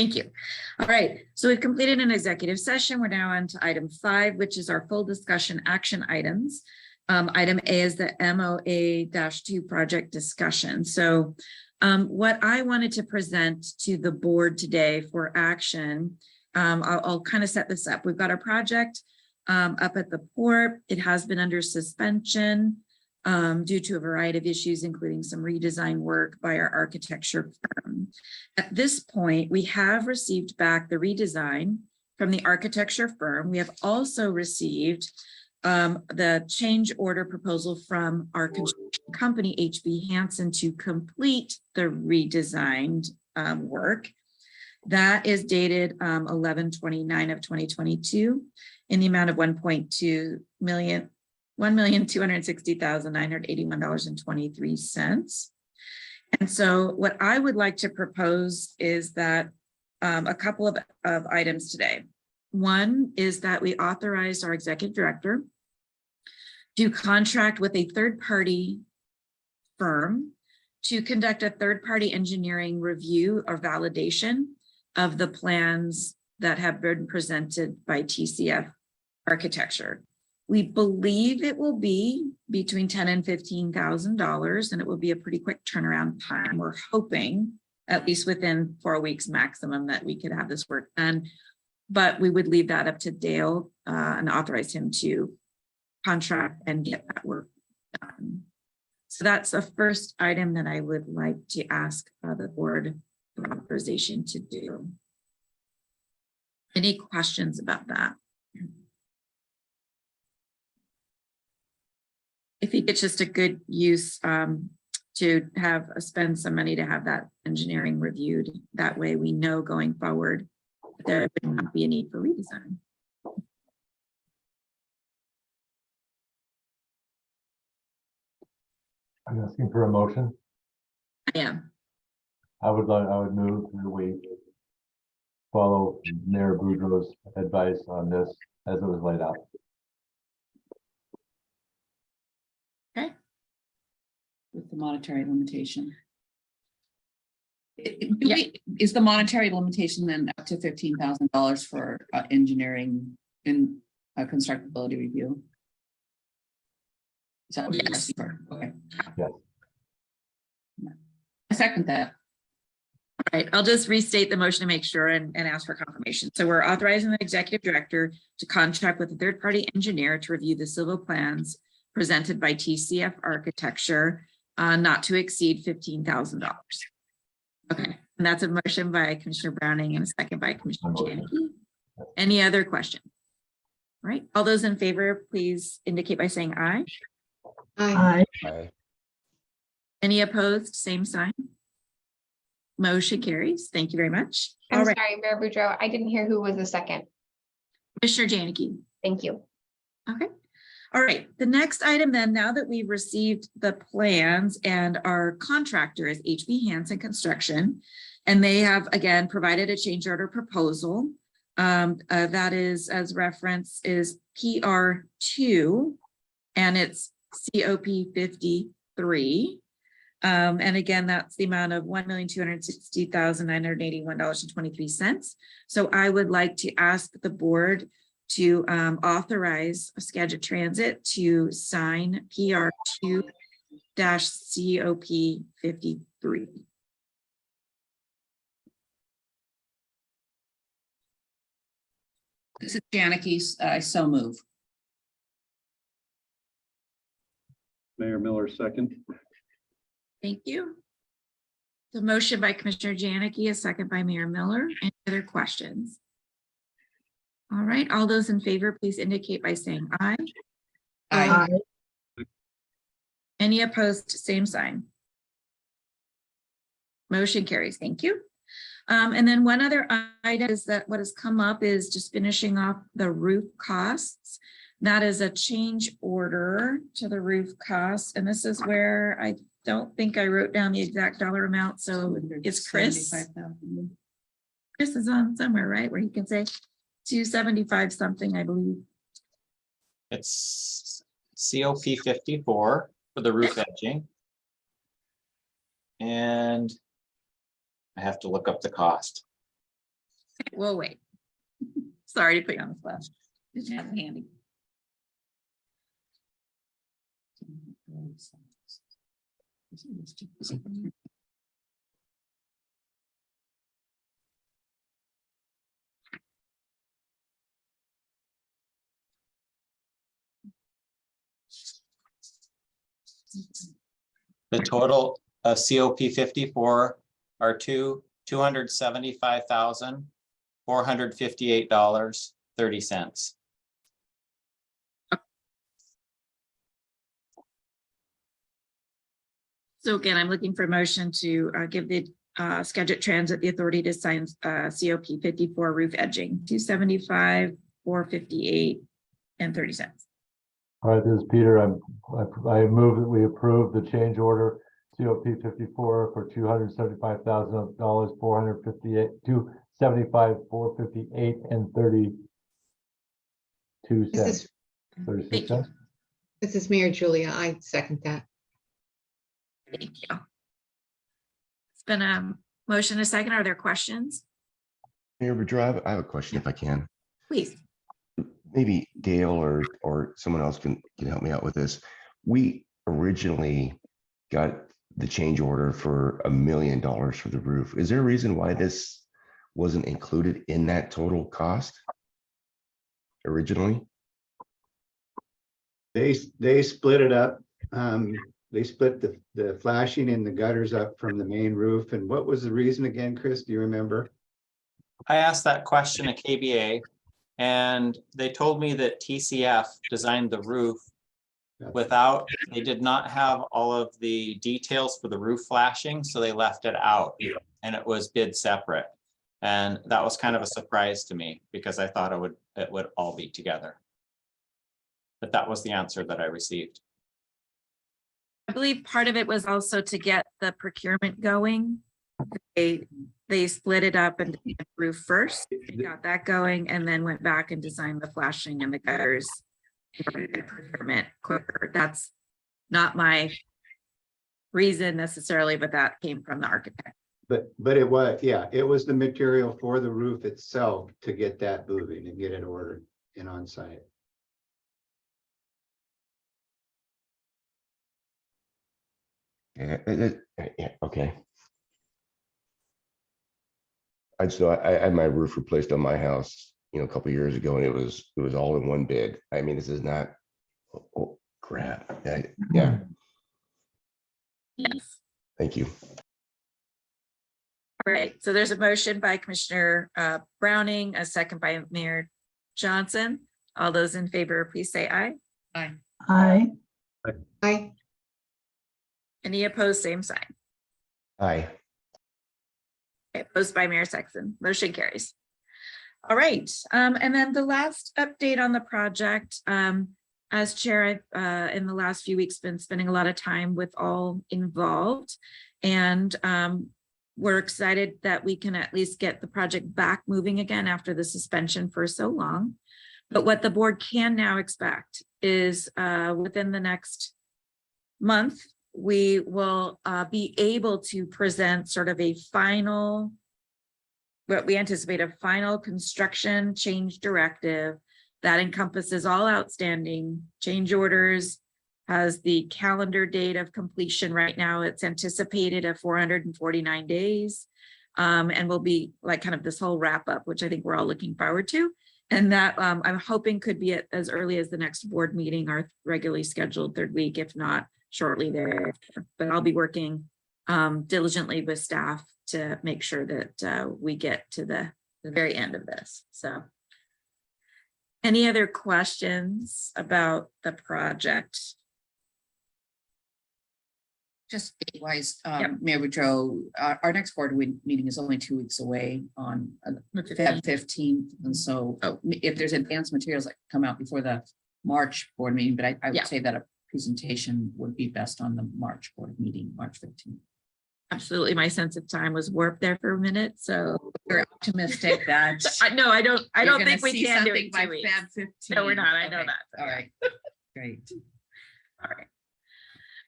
Thank you. All right, so we've completed an executive session. We're now on to item 5, which is our full discussion action items. Item A is the MOA-2 project discussion. So what I wanted to present to the board today for action, I'll kind of set this up. We've got our project up at the port. It has been under suspension due to a variety of issues, including some redesign work by our architecture firm. At this point, we have received back the redesign from the architecture firm. We have also received the change order proposal from our construction company, HB Hansen, to complete the redesigned work. That is dated 11/29 of 2022 in the amount of $1,260,981.23. And so what I would like to propose is that a couple of items today. One is that we authorize our executive director to contract with a third-party firm to conduct a third-party engineering review or validation of the plans that have been presented by TCF Architecture. We believe it will be between $10,000 and $15,000, and it will be a pretty quick turnaround time. We're hoping at least within 4 weeks maximum that we could have this work done, but we would leave that up to Dale and authorize him to contract and get that work done. So that's the first item that I would like to ask the board for authorization to do. Any questions about that? I think it's just a good use to have spend some money to have that engineering reviewed. That way we know going forward that there would not be a need for redesign. I'm asking for a motion. I am. I would move that we follow Mayor Boudreau's advice on this as it was laid out. Okay. With the monetary limitation. Yeah. Is the monetary limitation then up to $15,000 for engineering and constructability review? Is that what you're asking for? Okay. Yes. I second that. All right, I'll just restate the motion to make sure and ask for confirmation. So we're authorizing the executive director to contract with a third-party engineer to review the civil plans presented by TCF Architecture, not to exceed $15,000. Okay, and that's a motion by Commissioner Browning and a second by Commissioner Janicki. Any other questions? All right, all those in favor, please indicate by saying aye. Aye. Aye. Any opposed, same sign. Motion carries. Thank you very much. I'm All right, sorry, Mayor Boudreau, I didn't hear who was the second. Commissioner Janicki. Thank you. Okay. All right. The next item then, now that we've received the plans and our contractor is HB Hansen Construction, and they have again provided a change order proposal. That is, as reference, is PR2 and it's COP 53. And again, that's the amount of $1,260,981.23. So I would like to ask the board to authorize Skagit Transit to sign PR2-COP 53. This is Janicki's, I so move. Mayor Miller, second. Thank you. The motion by Commissioner Janicki, a second by Mayor Miller. Any other questions? All right, all those in favor, please indicate by saying aye. Aye. Any opposed, same sign. Motion carries. Thank you. And then one other item is that what has come up is just finishing off the roof costs. That is a change order to the roof costs. And this is where I don't think I wrote down the exact dollar amount. So it's Chris. Chris is on somewhere, right? Where he can say 275 something, I believe. It's COP 54 for the roof edging. And I have to look up the cost. We'll wait. Sorry to put you on the spot. Did you have it handy? The total of COP 54 are $275,458.30. So again, I'm looking for a motion to give the Skagit Transit the authority to sign COP 54 roof edging, 275, 458 and 30 cents. All right, this is Peter. I move that we approve the change order COP 54 for $275,000, $458 and 32 This cents. is, 36 Thank you. cents. this is Mayor Julia. I second that. Thank you. It's been a motion, a second. Are there questions? Mayor Boudreau, I have a question if I can. Please. Maybe Gail or someone else can help me out with this. We originally got the change order for $1 million for the roof. Is there a reason why this wasn't included in that total cost originally? They split it up. They split the flashing and the gutters up from the main roof. And what was the reason again, Chris? Do you remember? I asked that question at KBA, and they told me that TCF designed the roof without, they did not have all of the details for the roof flashing, so they left it out and it was bid separate. And that was kind of a surprise to me because I thought it would all be together. But that was the answer that I received. I believe part of it was also to get the procurement going. They split it up and did the roof first, they got that going, and then went back and designed the flashing and the gutters for the procurement quicker. That's not my reason necessarily, but that came from the architect. But it was, yeah, it was the material for the roof itself to get that moving and get it ordered and on site. Yeah, okay. I had my roof replaced on my house, a couple of years ago, and it was all in one bid. I mean, this is not, oh crap. Yeah, Yes. thank you. All right, so there's a motion by Commissioner Browning, a second by Mayor Johnson. All those in favor, please say aye. Aye. Aye. Aye. Any opposed, same sign. Aye. Okay, opposed by Mayor Sexton. Motion carries. All right, and then the last update on the project, as chair, I've in the last few weeks been spending a lot of time with all involved, and we're excited that we can at least get the project back moving again after the suspension for so long. But what the board can now expect is within the next month, we will be able to present sort of a final, what we anticipate a final construction change directive that encompasses all outstanding change orders, has the calendar date of completion. Right now, it's anticipated at 449 days, and will be like kind of this whole wrap up, which I think we're all looking forward to. And that I'm hoping could be as early as the next board meeting, our regularly scheduled third week, if not shortly thereafter. But I'll be working diligently with staff to make sure that we get to the very end of this. So any other questions about the project? Just wise, Yep. Mayor Boudreau, our next board meeting is only 2 weeks away on Feb 15th. And so if there's advanced materials that come out before the March board meeting, but I Yeah. would say that a presentation would be best on the March board meeting, March 15th. Absolutely. My sense of time was warped there for a minute. So We're optimistic that. I don't you're gonna think we see can do it something in by 2 weeks. Feb 15. No, we're not. I know Okay. that. All right, great. All right.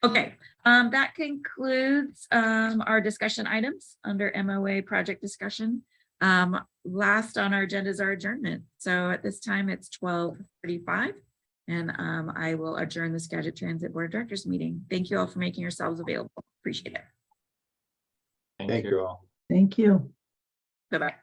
Okay, that concludes our discussion items under MOA project discussion. Last on our agenda is our adjournment. So at this time, it's 12:35. And I will adjourn the Skagit Transit Board of Directors meeting. Thank you all for making yourselves available. Appreciate it. Thank you all. Thank you. Bye-bye.